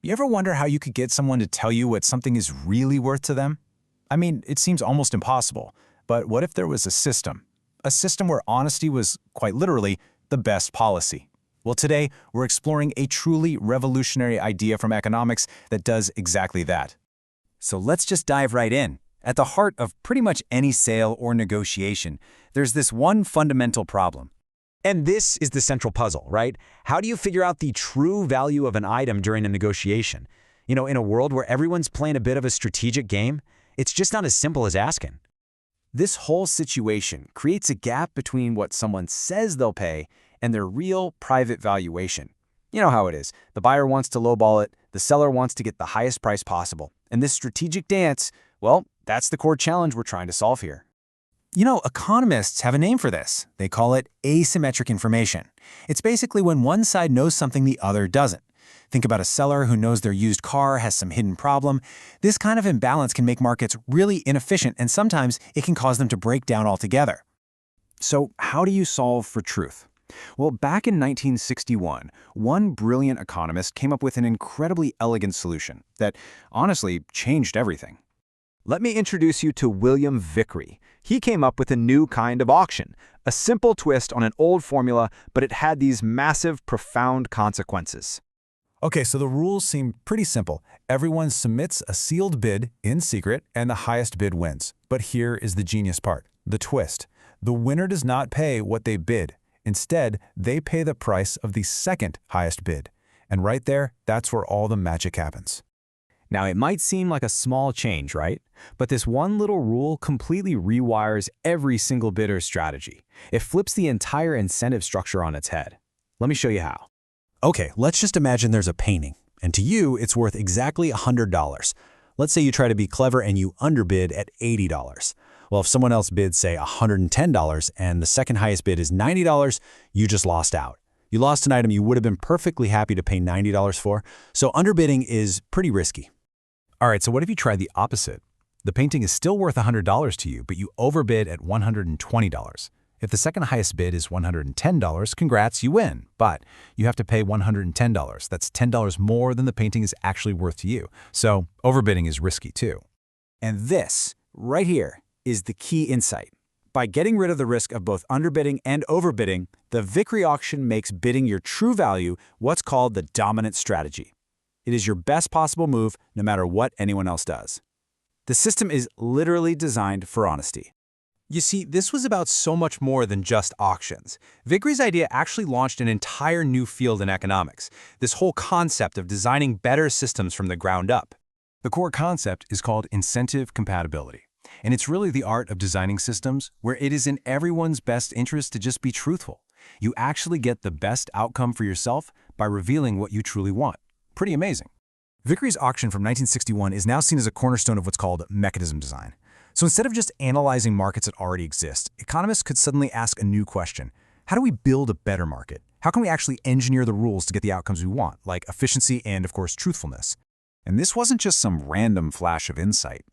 You ever wonder how you could get someone to tell you what something is really worth to them? I mean, it seems almost impossible, but what if there was a system? A system where honesty was, quite literally, the best policy. Well, today, we're exploring a truly revolutionary idea from economics that does exactly that. So let's just dive right in. At the heart of pretty much any sale or negotiation, there's this one fundamental problem. And this is the central puzzle, right? How do you figure out the true value of an item during a negotiation? In a world where everyone's playing a bit of a strategic game, it's just not as simple as asking. This whole situation creates a gap between what someone says they'll pay and their real private valuation. You know how it is. The buyer wants to lowball it, the seller wants to get the highest price possible. And this strategic dance, well, that's the core challenge we're trying to solve here. Economists have a name for this. They call it asymmetric information. It's basically when one side knows something the other doesn't. Think about a seller who knows their used car has some hidden problem. This kind of imbalance can make markets really inefficient, and sometimes it can cause them to break down altogether. So how do you solve for truth? Well, back in 1961, one brilliant economist came up with an incredibly elegant solution that honestly changed everything. Let me introduce you to William Vickrey. He came up with a new kind of auction, a simple twist on an old formula, but it had these massive, profound consequences. Okay, so the rules seem pretty simple. Everyone submits a sealed bid in secret, and the highest bid wins. But here is the genius part, the twist. The winner does not pay what they bid. Instead, they pay the price of the second highest bid. And right there, that's where all the magic happens. Now, it might seem like a small change, right? But this one little rule completely rewires every single bidder's strategy. It flips the entire incentive structure on its head. Let me show you how. Okay, let's just imagine there's a painting, and to you, it's worth exactly $100. Let's say you try to be clever and you underbid at $80. Well, if someone else bids, say, $110 and the second highest bid is $90, you just lost out. You lost an item you would have been perfectly happy to pay $90 for, so underbidding is pretty risky. All right, so what if you try the opposite? The painting is still worth $100 to you, but you overbid at $120. If the second highest bid is $110, congrats, you win. But you have to pay $110. That's $10 more than the painting is actually worth to you. So overbidding is risky too. And this, right here, is the key insight. By getting rid of the risk of both underbidding and overbidding, the Vickrey auction makes bidding your true value what's called the dominant strategy. It is your best possible move no matter what anyone else does. The system is literally designed for honesty. You see, this was about so much more than just auctions. Vickrey's idea actually launched an entire new field in economics, this whole concept of designing better systems from the ground up. The core concept is called incentive compatibility, and it's really the art of designing systems where it is in everyone's best interest to just be truthful. You actually get the best outcome for yourself by revealing what you truly want. Pretty amazing. Vickrey's auction from 1961 is now seen as a cornerstone of what's called mechanism design. So instead of just analyzing markets that already exist, economists could suddenly ask a new question. How do we build a better market? How can we actually engineer the rules to get the outcomes we want, like efficiency and, of course, truthfulness? And this wasn't just some random flash of insight.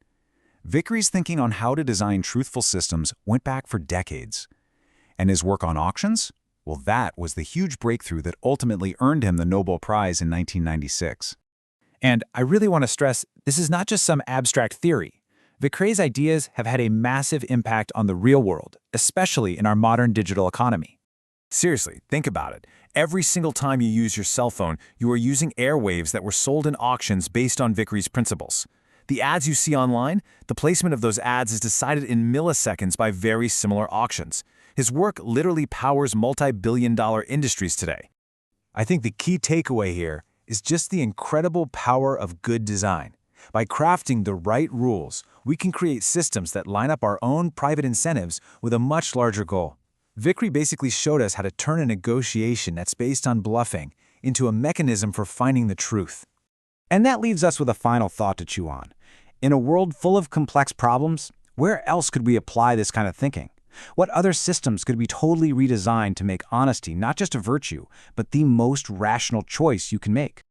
Vickrey's thinking on how to design truthful systems went back for decades. And his work on auctions? Well, that was the huge breakthrough that ultimately earned him the Nobel Prize in 1996. And I really want to stress, this is not just some abstract theory. Vickrey's ideas have had a massive impact on the real world, especially in our modern digital economy. Seriously, think about it. Every single time you use your cell phone, you are using airwaves that were sold in auctions based on Vickrey's principles. The ads you see online, the placement of those ads is decided in milliseconds by very similar auctions. His work literally powers multi-billion-dollar industries today. I think the key takeaway here is just the incredible power of good design. By crafting the right rules, we can create systems that line up our own private incentives with a much larger goal. Vickrey basically showed us how to turn a negotiation that's based on bluffing into a mechanism for finding the truth. And that leaves us with a final thought to chew on. In a world full of complex problems, where else could we apply this kind of thinking? What other systems could be totally redesigned to make honesty not just a virtue, but the most rational choice you can make?